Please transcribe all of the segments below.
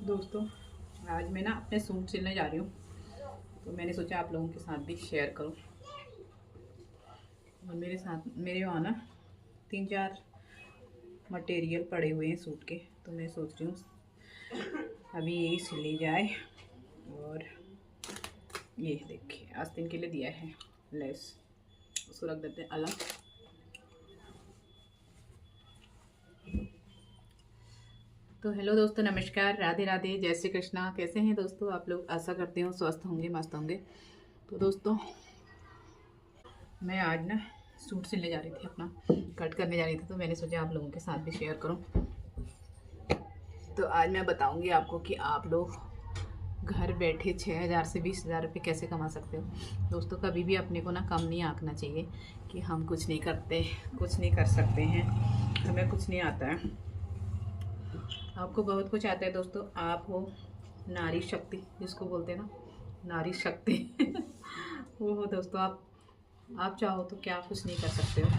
दोस्तों, आज मैं ना अपने सूट सिलने जा रही हूँ, तो मैंने सोचा आप लोगों के साथ भी शेयर करूँ। और मेरे वहाँ ना 3-4 मटेरियल पड़े हुए हैं सूट के, तो मैं सोच रही हूँ अभी यही सिली जाए। और ये देखिए आस्तीन के लिए दिया है लेस, उसको रख देते हैं अलग। तो हेलो दोस्तों, नमस्कार, राधे राधे, जय श्री कृष्णा। कैसे हैं दोस्तों आप लोग? आशा करती हूँ स्वस्थ होंगे, मस्त होंगे। तो दोस्तों, मैं आज ना सूट सिलने जा रही थी, अपना कट करने जा रही थी, तो मैंने सोचा आप लोगों के साथ भी शेयर करूं। तो आज मैं बताऊंगी आपको कि आप लोग घर बैठे 6,000 से 20,000 रुपये कैसे कमा सकते हो। दोस्तों, कभी भी अपने को ना कम नहीं आंकना चाहिए कि हम कुछ नहीं करते, कुछ नहीं कर सकते हैं, हमें कुछ नहीं आता है। आपको बहुत कुछ आता है दोस्तों। आप हो नारी शक्ति, जिसको बोलते हैं ना, नारी शक्ति वो हो दोस्तों। आप चाहो तो क्या कुछ नहीं कर सकते हो।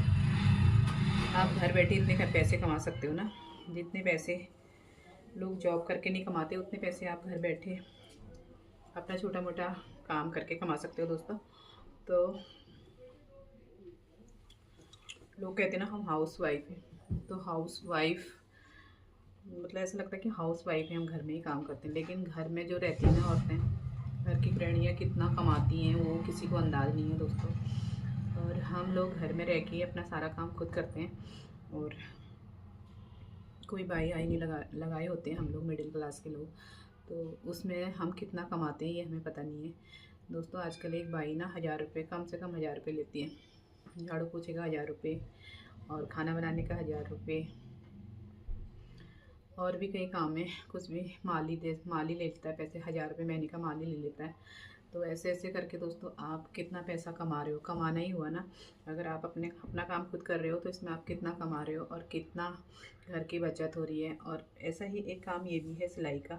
आप घर बैठे इतने पैसे कमा सकते हो ना, जितने पैसे लोग जॉब करके नहीं कमाते, उतने पैसे आप घर बैठे अपना छोटा मोटा काम करके कमा सकते हो दोस्तों। तो लोग कहते हैं ना हम हाउस वाइफ हैं, तो हाउस वाइफ मतलब ऐसा लगता है कि हाउस वाइफ है, हम घर में ही काम करते हैं। लेकिन घर में जो रहती हैं ना औरतें, घर की गृहणियाँ कितना कमाती हैं वो किसी को अंदाज़ नहीं है दोस्तों। और हम लोग घर में रह के अपना सारा काम खुद करते हैं, और कोई भाई आई नहीं लगाए होते हैं हम लोग मिडिल क्लास के लोग, तो उसमें हम कितना कमाते हैं ये हमें पता नहीं है दोस्तों। आजकल एक भाई ना 1,000 रुपये, कम से कम 1,000 रुपये लेती है। झाड़ू पोछे का 1,000 रुपये, और खाना बनाने का 1,000 रुपये, और भी कई काम है। कुछ भी माली ले लेता है पैसे, 1,000 रुपये महीने का माली ले लेता है। तो ऐसे ऐसे करके दोस्तों आप कितना पैसा कमा रहे हो, कमाना ही हुआ ना। अगर आप अपना काम खुद कर रहे हो तो इसमें आप कितना कमा रहे हो और कितना घर की बचत हो रही है। और ऐसा ही एक काम ये भी है सिलाई का।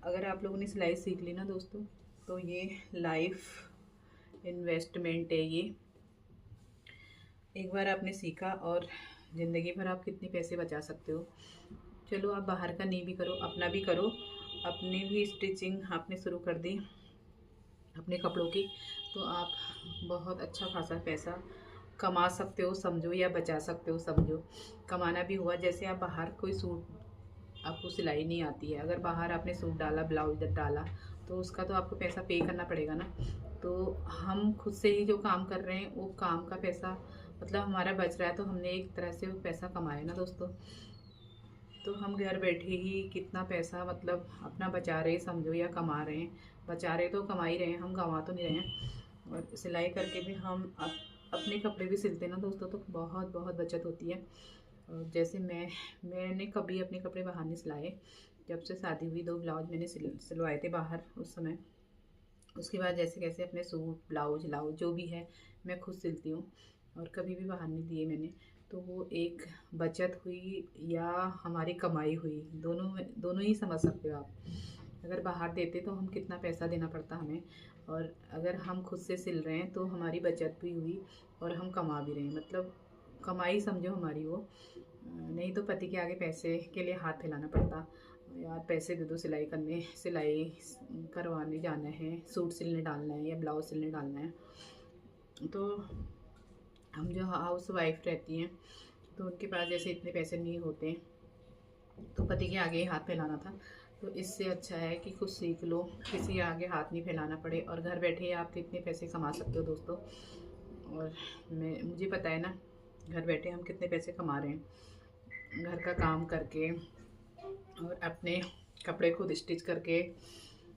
अगर आप लोगों ने सिलाई सीख ली ना दोस्तों, तो ये लाइफ इन्वेस्टमेंट है। ये एक बार आपने सीखा और ज़िंदगी भर आप कितने पैसे बचा सकते हो। चलो, आप बाहर का नहीं भी करो, अपना भी करो। अपनी भी स्टिचिंग आपने शुरू कर दी अपने कपड़ों की, तो आप बहुत अच्छा खासा पैसा कमा सकते हो समझो, या बचा सकते हो समझो। कमाना भी हुआ। जैसे आप बाहर कोई सूट, आपको सिलाई नहीं आती है, अगर बाहर आपने सूट डाला, ब्लाउज डाला, तो उसका तो आपको पैसा पे करना पड़ेगा ना। तो हम खुद से ही जो काम कर रहे हैं वो काम का पैसा मतलब हमारा बच रहा है, तो हमने एक तरह से वो पैसा कमाया ना दोस्तों। तो हम घर बैठे ही कितना पैसा मतलब अपना बचा रहे समझो, या कमा रहे हैं। बचा रहे तो कमा ही रहे हैं, हम गंवा तो नहीं रहे हैं। और सिलाई करके भी हम अपने कपड़े भी सिलते हैं ना दोस्तों, तो बहुत बहुत बचत होती है। और जैसे मैंने कभी अपने कपड़े बाहर नहीं सिलाए। जब से शादी हुई 2 ब्लाउज मैंने सिलवाए थे बाहर उस समय। उसके बाद जैसे कैसे अपने सूट, ब्लाउज जो भी है मैं खुद सिलती हूँ, और कभी भी बाहर नहीं दिए मैंने। तो वो एक बचत हुई या हमारी कमाई हुई, दोनों ही समझ सकते हो आप। अगर बाहर देते तो हम कितना पैसा देना पड़ता हमें, और अगर हम खुद से सिल रहे हैं तो हमारी बचत भी हुई और हम कमा भी रहे हैं। मतलब कमाई समझो हमारी वो। नहीं तो पति के आगे पैसे के लिए हाथ फैलाना पड़ता, यार पैसे दे दो, सिलाई करवाने जाना है, सूट सिलने डालना है या ब्लाउज सिलने डालना है। तो हम जो हाउस वाइफ रहती हैं, तो उनके पास जैसे इतने पैसे नहीं होते, तो पति के आगे ही हाथ फैलाना था। तो इससे अच्छा है कि कुछ सीख लो, किसी आगे हाथ नहीं फैलाना पड़े, और घर बैठे आप कितने पैसे कमा सकते हो दोस्तों। और मुझे पता है ना, घर बैठे हम कितने पैसे कमा रहे हैं, घर का काम करके और अपने कपड़े खुद स्टिच करके,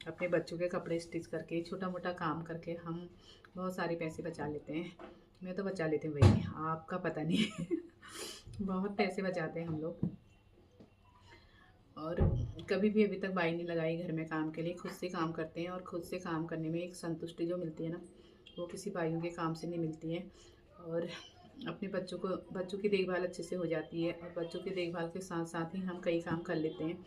अपने बच्चों के कपड़े स्टिच करके, छोटा मोटा काम करके हम बहुत सारे पैसे बचा लेते हैं। मैं तो बचा लेती हूँ भाई, आपका पता नहीं बहुत पैसे बचाते हैं हम लोग। और कभी भी अभी तक बाई नहीं लगाई घर में काम के लिए, खुद से काम करते हैं। और खुद से काम करने में एक संतुष्टि जो मिलती है ना, वो किसी भाइयों के काम से नहीं मिलती है। और अपने बच्चों की देखभाल अच्छे से हो जाती है, और बच्चों की देखभाल के साथ साथ ही हम कई काम कर लेते हैं।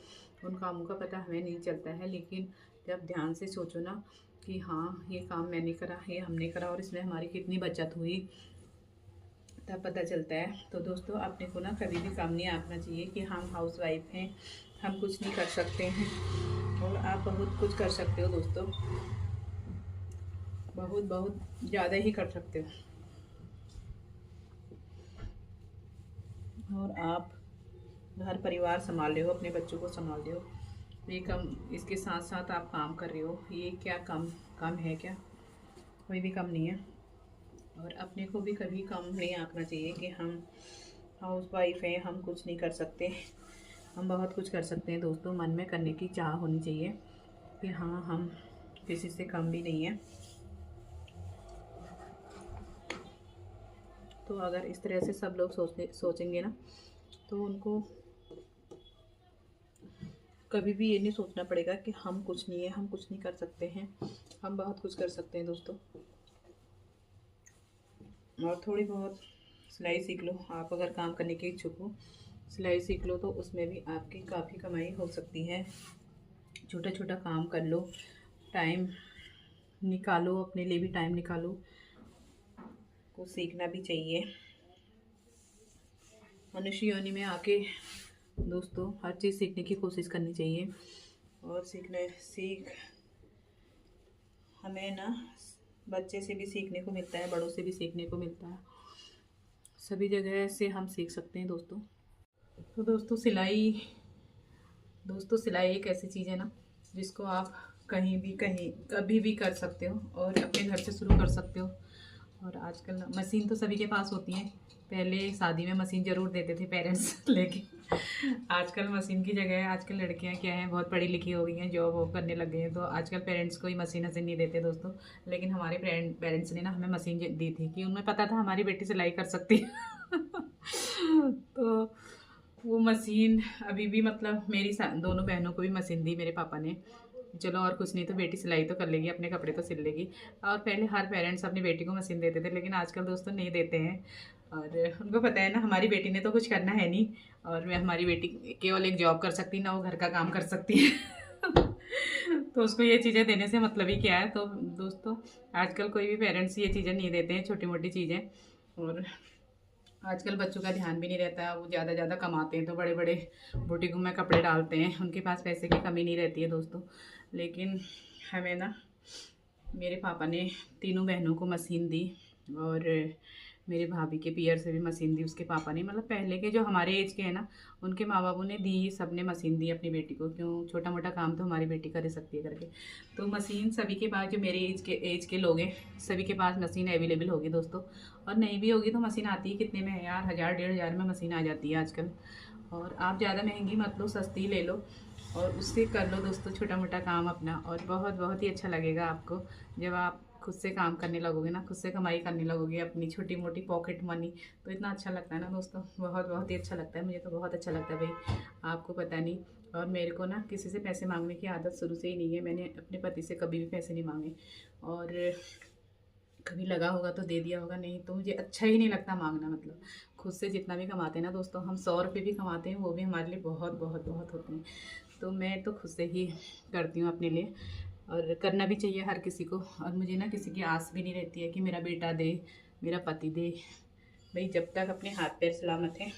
उन कामों का पता हमें नहीं चलता है, लेकिन जब ध्यान से सोचो ना कि हाँ ये काम मैंने करा, ये हमने करा, और इसमें हमारी कितनी बचत हुई, तब पता चलता है। तो दोस्तों, अपने को ना कभी भी काम नहीं आंकना चाहिए कि हम हाउस वाइफ हैं, हम कुछ नहीं कर सकते हैं और आप बहुत कुछ कर सकते हो दोस्तों, बहुत बहुत ज़्यादा ही कर सकते हो। और आप घर परिवार संभाल रहे हो, अपने बच्चों को संभाल रहे हो, ये कम, इसके साथ साथ आप काम कर रहे हो, ये क्या कम है क्या? कोई भी कम नहीं है। और अपने को भी कभी कम नहीं आंकना चाहिए कि हम हाउस वाइफ हैं, हम कुछ नहीं कर सकते। हम बहुत कुछ कर सकते हैं दोस्तों। मन में करने की चाह होनी चाहिए कि हाँ, हम किसी से कम भी नहीं है। तो अगर इस तरह से सब लोग सोचेंगे ना, तो उनको कभी भी ये नहीं सोचना पड़ेगा कि हम कुछ नहीं है, हम कुछ नहीं कर सकते हैं। हम बहुत कुछ कर सकते हैं दोस्तों। और थोड़ी बहुत सिलाई सीख लो। आप अगर काम करने के इच्छुक हो, सिलाई सीख लो, तो उसमें भी आपकी काफ़ी कमाई हो सकती है। छोटा छोटा काम कर लो, टाइम निकालो, अपने लिए भी टाइम निकालो, को सीखना भी चाहिए। मनुष्य योनि में आके दोस्तों हर चीज़ सीखने की कोशिश करनी चाहिए। और हमें ना बच्चे से भी सीखने को मिलता है, बड़ों से भी सीखने को मिलता है, सभी जगह से हम सीख सकते हैं दोस्तों। तो दोस्तों सिलाई एक ऐसी चीज़ है ना, जिसको आप कहीं भी कभी भी कर सकते हो और अपने घर से शुरू कर सकते हो। और आजकल मशीन तो सभी के पास होती है। पहले शादी में मशीन ज़रूर देते थे पेरेंट्स लेकिन आजकल मशीन की जगह आजकल लड़कियां क्या हैं, बहुत पढ़ी लिखी हो गई हैं, जॉब वॉब करने लग गई हैं, तो आजकल पेरेंट्स कोई मशीन नहीं देते दोस्तों। लेकिन हमारे पेरेंट्स ने ना हमें मशीन दी थी कि उन्हें पता था हमारी बेटी सिलाई कर सकती है तो वो मशीन अभी भी, मतलब मेरी दोनों बहनों को भी मशीन दी मेरे पापा ने। चलो और कुछ नहीं तो बेटी सिलाई तो कर लेगी, अपने कपड़े तो सिल लेगी। और पहले हर पेरेंट्स अपनी बेटी को मशीन देते थे, लेकिन आजकल दोस्तों नहीं देते हैं। और उनको पता है ना, हमारी बेटी ने तो कुछ करना है नहीं, और मैं हमारी बेटी केवल एक जॉब कर सकती, ना वो घर का काम कर सकती है तो उसको ये चीज़ें देने से मतलब ही क्या है। तो दोस्तों आजकल कोई भी पेरेंट्स ये चीज़ें नहीं देते हैं, छोटी मोटी चीज़ें। और आजकल बच्चों का ध्यान भी नहीं रहता है, वो ज़्यादा कमाते हैं तो बड़े बड़े बुटीकों में कपड़े डालते हैं, उनके पास पैसे की कमी नहीं रहती है दोस्तों। लेकिन हमें ना मेरे पापा ने तीनों बहनों को मशीन दी, और मेरे भाभी के पियर से भी मशीन दी उसके पापा ने। मतलब पहले के जो हमारे एज के हैं ना, उनके माँ बापों ने दी, सब ने मशीन दी अपनी बेटी को। क्यों, छोटा मोटा काम तो हमारी बेटी कर सकती है करके। तो मशीन सभी के पास, जो मेरे एज के लोग हैं, सभी के पास मशीन अवेलेबल होगी दोस्तों। और नहीं भी होगी तो मशीन आती है कितने में है यार, 1000 1500 में मशीन आ जाती है आजकल। और आप ज़्यादा महंगी मत लो, सस्ती ले लो और उससे कर लो दोस्तों छोटा मोटा काम अपना। और बहुत बहुत ही अच्छा लगेगा आपको जब आप खुद से काम करने लगोगे ना, खुद से कमाई करने लगोगे अपनी छोटी मोटी पॉकेट मनी। तो इतना अच्छा लगता है ना दोस्तों, बहुत बहुत ही अच्छा लगता है। मुझे तो बहुत अच्छा लगता है भाई, आपको पता नहीं। और मेरे को ना किसी से पैसे मांगने की आदत शुरू से ही नहीं है। मैंने अपने पति से कभी भी पैसे नहीं मांगे, और कभी लगा होगा तो दे दिया होगा, नहीं तो मुझे अच्छा ही नहीं लगता मांगना। मतलब खुद से जितना भी कमाते हैं ना दोस्तों, हम 100 रुपये भी कमाते हैं, वो भी हमारे लिए बहुत बहुत बहुत होते हैं। तो मैं तो खुद से ही करती हूँ अपने लिए, और करना भी चाहिए हर किसी को। और मुझे ना किसी की आस भी नहीं रहती है कि मेरा बेटा दे, मेरा पति दे। भाई जब तक अपने हाथ पैर सलामत हैं,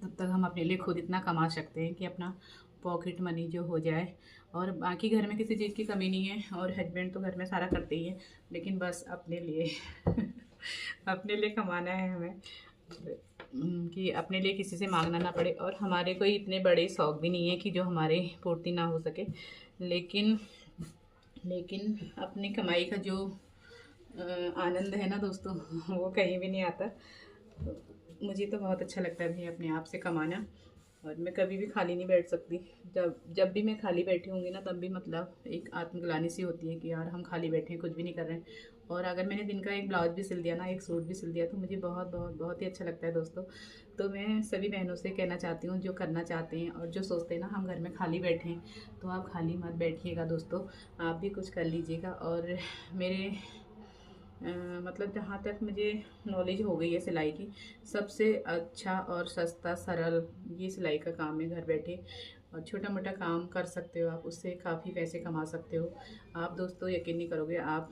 तब तक हम अपने लिए खुद इतना कमा सकते हैं कि अपना पॉकेट मनी जो हो जाए। और बाकी घर में किसी चीज़ की कमी नहीं है, और हस्बैंड तो घर में सारा करते ही है, लेकिन बस अपने लिए अपने लिए कमाना है हमें, कि अपने लिए किसी से मांगना ना पड़े। और हमारे कोई इतने बड़े शौक़ भी नहीं है कि जो हमारे पूर्ति ना हो सके। लेकिन अपनी कमाई का जो आनंद है ना दोस्तों, वो कहीं भी नहीं आता। तो मुझे तो बहुत अच्छा लगता है भाई अपने आप से कमाना। और मैं कभी भी खाली नहीं बैठ सकती। जब भी मैं खाली बैठी होंगी ना, तब भी मतलब एक आत्मग्लानि सी होती है कि यार हम खाली बैठे हैं, कुछ भी नहीं कर रहे हैं। और अगर मैंने दिन का एक ब्लाउज भी सिल दिया ना, एक सूट भी सिल दिया, तो मुझे बहुत बहुत बहुत ही अच्छा लगता है दोस्तों। तो मैं सभी बहनों से कहना चाहती हूँ, जो करना चाहते हैं और जो सोचते हैं ना हम घर में खाली बैठे हैं, तो आप खाली मत बैठिएगा दोस्तों, आप भी कुछ कर लीजिएगा। और मेरे मतलब जहाँ तक मुझे नॉलेज हो गई है सिलाई की, सबसे अच्छा और सस्ता सरल ये सिलाई का काम है। घर बैठे और छोटा मोटा काम कर सकते हो आप, उससे काफ़ी पैसे कमा सकते हो आप दोस्तों। यकीन नहीं करोगे, आप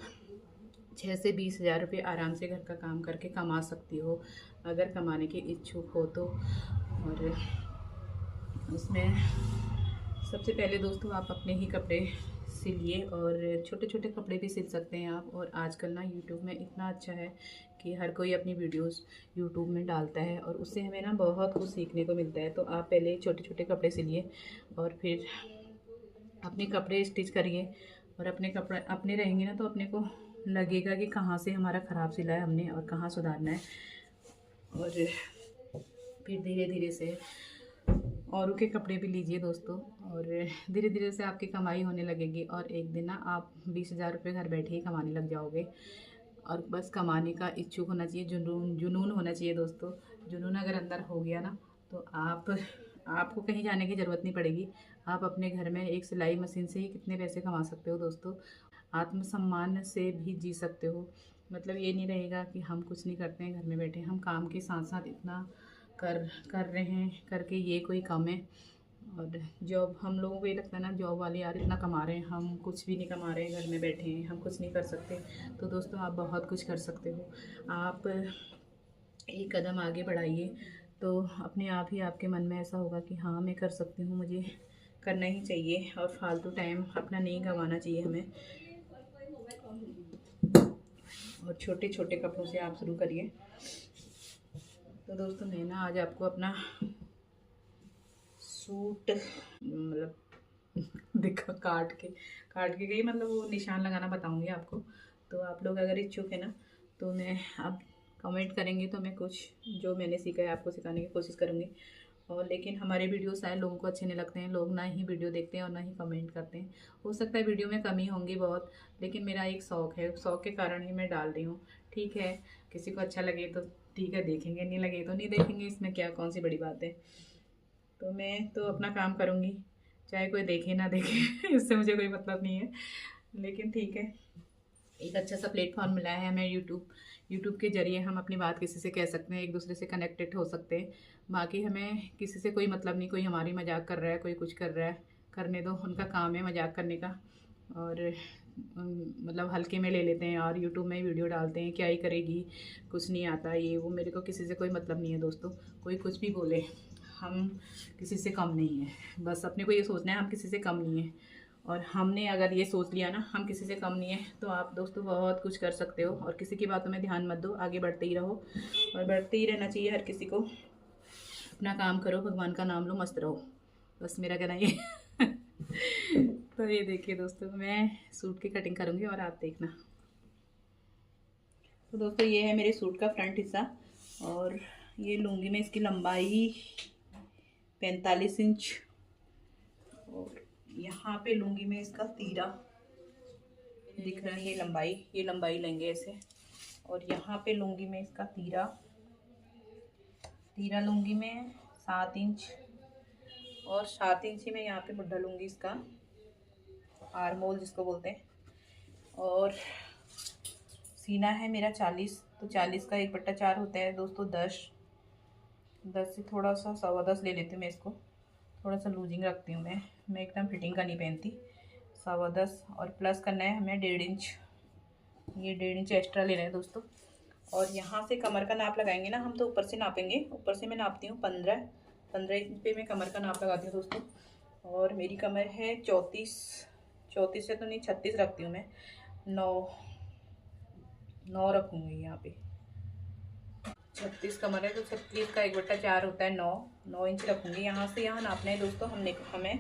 6 से 20 हज़ार रुपये आराम से घर का काम करके कमा सकती हो, अगर कमाने के इच्छुक हो तो। और उसमें सबसे पहले दोस्तों आप अपने ही कपड़े सिलिए, और छोटे छोटे कपड़े भी सिल सकते हैं आप। और आजकल ना यूट्यूब में इतना अच्छा है कि हर कोई अपनी वीडियोस यूट्यूब में डालता है, और उससे हमें ना बहुत कुछ सीखने को मिलता है। तो आप पहले छोटे छोटे कपड़े सिलिए और फिर अपने कपड़े स्टिच करिए। और अपने कपड़े अपने रहेंगे ना तो अपने को लगेगा कि कहाँ से हमारा ख़राब सिला है हमने और कहाँ सुधारना है। और फिर धीरे धीरे से औरों के कपड़े भी लीजिए दोस्तों, और धीरे धीरे से आपकी कमाई होने लगेगी। और एक दिन ना आप 20,000 रुपये घर बैठे ही कमाने लग जाओगे। और बस कमाने का इच्छुक होना चाहिए, जुनून जुनून होना चाहिए दोस्तों। जुनून अगर अंदर हो गया ना तो आपको कहीं जाने की ज़रूरत नहीं पड़ेगी। आप अपने घर में एक सिलाई मशीन से ही कितने पैसे कमा सकते हो दोस्तों। आत्मसम्मान से भी जी सकते हो। मतलब ये नहीं रहेगा कि हम कुछ नहीं करते हैं घर में बैठे, हम काम के साथ साथ इतना कर रहे हैं करके ये कोई कम है। और जॉब, हम लोगों को ये लगता है ना जॉब वाले यार इतना कमा रहे हैं, हम कुछ भी नहीं कमा रहे हैं, घर में बैठे हैं, हम कुछ नहीं कर सकते। तो दोस्तों आप बहुत कुछ कर सकते हो। आप एक कदम आगे बढ़ाइए तो अपने आप ही आपके मन में ऐसा होगा कि हाँ मैं कर सकती हूँ, मुझे करना ही चाहिए और फालतू टाइम अपना नहीं गंवाना चाहिए हमें। और छोटे छोटे कपड़ों से आप शुरू करिए। तो दोस्तों मैं ना आज आपको अपना सूट मतलब दिखा काट के गई, मतलब वो निशान लगाना बताऊंगी आपको। तो आप लोग अगर इच्छुक है ना तो मैं अब कमेंट करेंगे तो मैं कुछ जो मैंने सीखा है आपको सिखाने की कोशिश करूँगी। और लेकिन हमारे वीडियो शायद लोगों को अच्छे नहीं लगते हैं, लोग ना ही वीडियो देखते हैं और ना ही कमेंट करते हैं। हो सकता है वीडियो में कमी होंगी बहुत, लेकिन मेरा एक शौक़ है, शौक़ के कारण ही मैं डाल रही हूँ। ठीक है, किसी को अच्छा लगे तो ठीक है देखेंगे, नहीं लगे तो नहीं देखेंगे, इसमें क्या कौन सी बड़ी बात है। तो मैं तो अपना काम करूँगी, चाहे कोई देखे ना देखे इससे मुझे कोई मतलब नहीं है। लेकिन ठीक है, एक अच्छा सा प्लेटफॉर्म मिला है हमें यूट्यूब के ज़रिए हम अपनी बात किसी से कह सकते हैं, एक दूसरे से कनेक्टेड हो सकते हैं। बाकी हमें किसी से कोई मतलब नहीं, कोई हमारी मजाक कर रहा है, कोई कुछ कर रहा है, करने दो, उनका काम है मजाक करने का। और मतलब हल्के में ले लेते हैं और यूट्यूब में वीडियो डालते हैं, क्या ही करेगी, कुछ नहीं आता ये वो। मेरे को किसी से कोई मतलब नहीं है दोस्तों, कोई कुछ भी बोले, हम किसी से कम नहीं है। बस अपने को ये सोचना है हम किसी से कम नहीं है। और हमने अगर ये सोच लिया ना हम किसी से कम नहीं है, तो आप दोस्तों बहुत कुछ कर सकते हो। और किसी की बातों में ध्यान मत दो, आगे बढ़ते ही रहो और बढ़ते ही रहना चाहिए हर किसी को। अपना काम करो, भगवान का नाम लो, मस्त रहो, बस मेरा कहना ये तो ये देखिए दोस्तों, मैं सूट की कटिंग करूँगी और आप देखना। तो दोस्तों ये है मेरे सूट का फ्रंट हिस्सा, और ये लूँगी मैं इसकी लंबाई 45 इंच, और यहाँ पे लूँगी मैं इसका तीरा, दिख रहा है ये लंबाई लेंगे ऐसे। और यहाँ पे लूँगी मैं इसका तीरा लूँगी मैं 7 इंच, और 7 इंच ही मैं यहाँ पे मुड्ढा लूँगी इसका, आर्म होल जिसको बोलते हैं। और सीना है मेरा 40, तो 40 का 1/4 होता है दोस्तों 10 से थोड़ा सा 10.25 ले लेती हूँ मैं इसको, थोड़ा सा लूजिंग रखती हूँ मैं एकदम फिटिंग का नहीं पहनती। 10.25 और प्लस करना है हमें 1.5 इंच, ये 1.5 इंच एक्स्ट्रा ले रहे हैं दोस्तों। और यहाँ से कमर का नाप लगाएंगे ना हम, तो ऊपर से नापेंगे, ऊपर से मैं नापती हूँ 15 इंच पे मैं कमर का नाप लगाती हूँ दोस्तों। और मेरी कमर है 34 से तो नहीं 36 रखती हूँ मैं, 9 रखूँगी यहाँ पे। 36 कमर है तो 36 का 1/4 होता है 9 इंच रखूँगी। यहाँ से यहाँ नापना है दोस्तों हमें,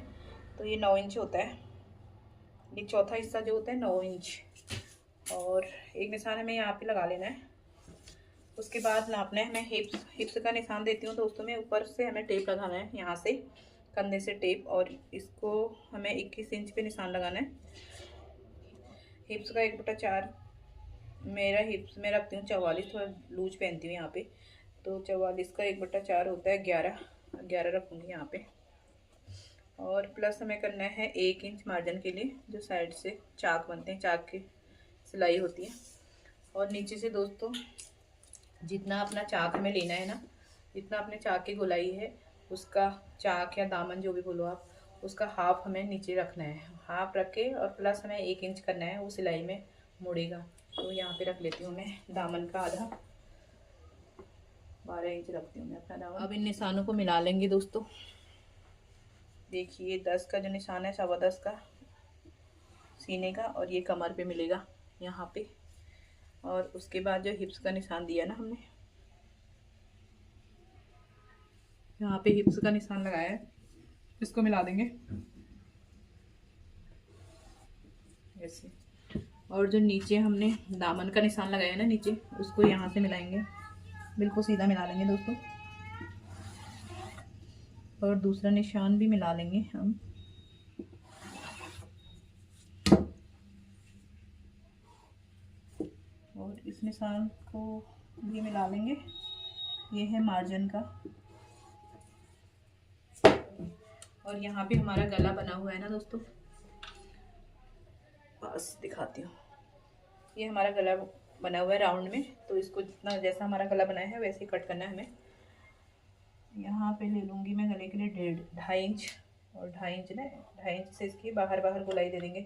तो ये 9 इंच होता है, ये चौथा हिस्सा जो होता है 9 इंच। और एक निशान हमें यहाँ पे लगा लेना है। उसके बाद नापना है हमें हिप्स का निशान देती हूँ दोस्तों मैं, ऊपर से हमें टेप लगाना है, यहाँ से कंधे से टेप, और इसको हमें 21 इंच पे निशान लगाना है। हिप्स का 1/4 मेरा हिप्स में रखती हूँ 44, थोड़ा लूज पहनती हूँ यहाँ पे, तो 44 का 1/4 होता है 11 रखूँगी यहाँ पे। और प्लस हमें करना है 1 इंच मार्जिन के लिए, जो साइड से चाक बनते हैं, चाक की सिलाई होती है। और नीचे से दोस्तों जितना अपना चाक हमें लेना है ना, जितना अपने चाक की गोलाई है उसका, चाक या दामन जो भी बोलो आप, उसका हाफ हमें नीचे रखना है, हाफ रख के और प्लस हमें 1 इंच करना है, वो सिलाई में मुड़ेगा। तो यहाँ पे रख लेती हूँ मैं दामन का आधा, 12 इंच रखती हूँ मैं अपना दामन। अब इन निशानों को मिला लेंगे दोस्तों। देखिए 10 का जो निशान है, 10.25 का सीने का, और ये कमर पे मिलेगा यहाँ पे। और उसके बाद जो हिप्स का निशान दिया ना हमने, यहाँ पे हिप्स का निशान लगाया है, इसको मिला देंगे ऐसे। और जो नीचे हमने दामन का निशान लगाया है ना नीचे, उसको यहाँ से मिलाएंगे, बिल्कुल सीधा मिला लेंगे दोस्तों। और दूसरा निशान भी मिला लेंगे हम। और इस निशान को भी मिला लेंगे, ये है मार्जिन का। और यहाँ पे हमारा गला बना हुआ है ना दोस्तों, बस दिखाती हूँ। ये हमारा गला बना हुआ है राउंड में, तो इसको जितना जैसा हमारा गला बनाया है वैसे ही कट करना है हमें। यहाँ पे ले लूँगी मैं गले के लिए 2.5 इंच, और 2.5 इंच ना, 2.5 इंच से इसकी बाहर गोलाई दे देंगे,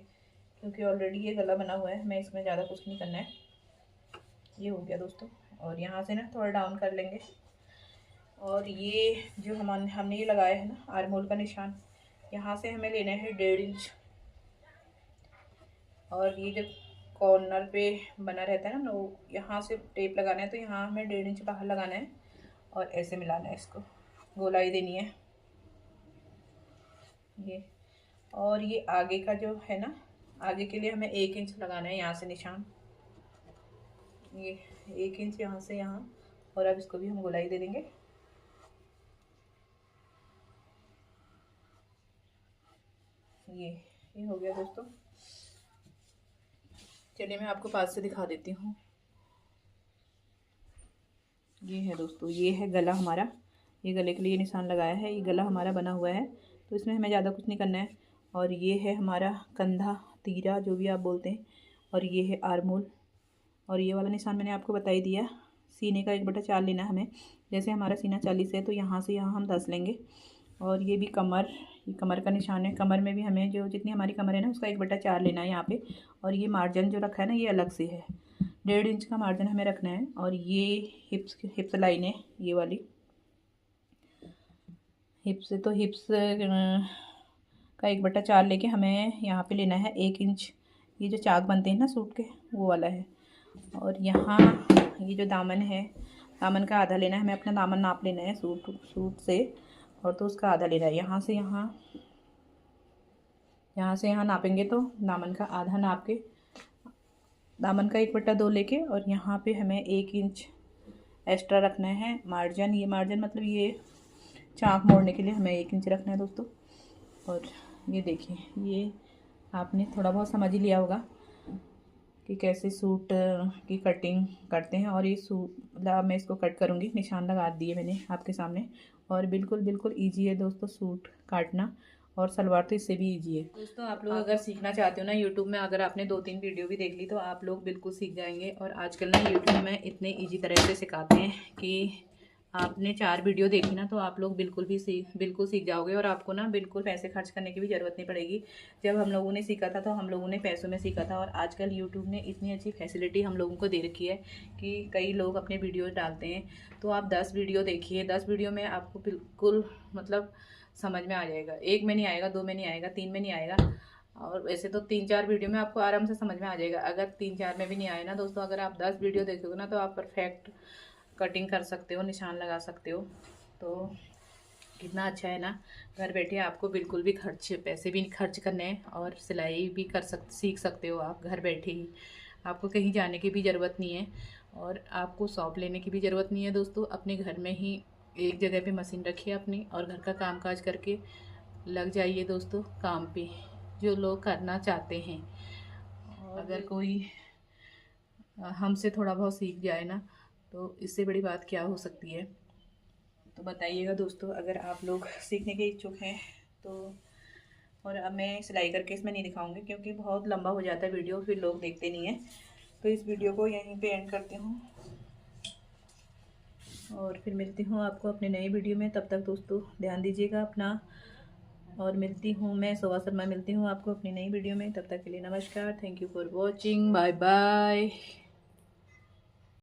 क्योंकि ऑलरेडी ये गला बना हुआ है, हमें इसमें ज़्यादा कुछ नहीं करना है। ये हो गया दोस्तों। और यहाँ से ना थोड़ा डाउन कर लेंगे। और ये जो हमने ये लगाया है ना आर्म होल का निशान, यहाँ से हमें लेना है 1.5 इंच। और ये जो कॉर्नर पे बना रहता है ना, वो यहाँ से टेप लगाना है, तो यहाँ हमें 1.5 इंच बाहर लगाना है और ऐसे मिलाना है, इसको गोलाई देनी है ये। और ये आगे का जो है ना, आगे के लिए हमें 1 इंच लगाना है यहाँ से निशान, ये 1 इंच यहाँ से यहाँ। और अब इसको भी हम गोलाई दे देंगे। ये हो गया दोस्तों। चलिए मैं आपको पास से दिखा देती हूँ। ये है दोस्तों, ये है गला हमारा। ये गले के लिए निशान लगाया है, ये गला हमारा बना हुआ है, तो इसमें हमें ज़्यादा कुछ नहीं करना है। और ये है हमारा कंधा, तीरा, जो भी आप बोलते हैं। और ये है आर्म होल। और ये वाला निशान मैंने आपको बता ही दिया, सीने का 1/4 लेना है हमें। जैसे हमारा सीना 40 है, तो यहाँ से यहाँ हम 10 लेंगे। और ये भी कमर, ये कमर का निशान है। कमर में भी हमें जो जितनी हमारी कमर है ना, उसका 1/4 लेना है यहाँ पे। और ये मार्जिन जो रखा है ना, ये अलग से है, 1.5 इंच का मार्जिन हमें रखना है। और ये हिप्स लाइन है, ये वाली हिप्स, तो हिप्स का 1/4 लेके हमें यहाँ पे लेना है 1 इंच। ये जो चाक बनते हैं ना सूट के, वो वाला है। और यहाँ ये जो दामन है, दामन का आधा लेना है हमें, अपना दामन नाप लेना है सूट से, और तो उसका आधा लेना है। यहाँ से यहाँ नापेंगे, तो दामन का आधा नाप के, दामन का 1/2 लेके, और यहाँ पे हमें 1 इंच एक्स्ट्रा रखना है मार्जिन। ये मार्जिन मतलब ये चाक मोड़ने के लिए हमें 1 इंच रखना है दोस्तों। और ये देखिए, ये आपने थोड़ा बहुत समझ ही लिया होगा कि कैसे सूट की कटिंग करते हैं। और ये सूट मतलब मैं इसको कट करूँगी, निशान लगा दिए मैंने आपके सामने। और बिल्कुल ईजी है दोस्तों सूट काटना, और सलवार तो इससे भी ईजी है दोस्तों। आप लोग अगर सीखना चाहते हो ना, यूट्यूब में अगर आपने 2-3 वीडियो भी देख ली, तो आप लोग बिल्कुल सीख जाएंगे। और आजकल ना यूट्यूब में इतने ईजी तरह से सिखाते हैं कि आपने 4 वीडियो देखी ना, तो आप लोग बिल्कुल सीख जाओगे। और आपको ना बिल्कुल पैसे खर्च करने की भी ज़रूरत नहीं पड़ेगी। जब हम लोगों ने सीखा था, तो हम लोगों ने पैसों में सीखा था। और आजकल यूट्यूब ने इतनी अच्छी फैसिलिटी हम लोगों को दे रखी है कि कई लोग अपने वीडियो डालते हैं, तो आप 10 वीडियो देखिए, 10 वीडियो में आपको बिल्कुल मतलब समझ में आ जाएगा। 1 में नहीं आएगा, 2 में नहीं आएगा, 3 में नहीं आएगा। और वैसे तो 3-4 वीडियो में आपको आराम से समझ में आ जाएगा। अगर 3-4 में भी नहीं आए ना दोस्तों, अगर आप 10 वीडियो देखोगे ना, तो आप परफेक्ट कटिंग कर सकते हो, निशान लगा सकते हो। तो कितना अच्छा है ना, घर बैठे आपको बिल्कुल भी पैसे भी खर्च करने हैं, और सिलाई भी सीख सकते हो आप घर बैठे ही। आपको कहीं जाने की भी ज़रूरत नहीं है, और आपको शॉप लेने की भी ज़रूरत नहीं है दोस्तों। अपने घर में ही एक जगह पे मशीन रखिए अपनी, और घर का काम काज करके लग जाइए दोस्तों काम पे, जो लोग करना चाहते हैं। और अगर कोई हमसे थोड़ा बहुत सीख जाए ना, तो इससे बड़ी बात क्या हो सकती है। तो बताइएगा दोस्तों, अगर आप लोग सीखने के इच्छुक हैं तो। और अब मैं सिलाई करके इसमें नहीं दिखाऊंगी, क्योंकि बहुत लंबा हो जाता है वीडियो, फिर लोग देखते नहीं हैं। तो इस वीडियो को यहीं पे एंड करती हूँ, और फिर मिलती हूँ आपको अपने नए वीडियो में। तब तक दोस्तों ध्यान दीजिएगा अपना, और मिलती हूँ मैं शोभा शर्मा, मिलती हूँ आपको अपनी नई वीडियो में। तब तक के लिए नमस्कार, thank you for watching, bye bye.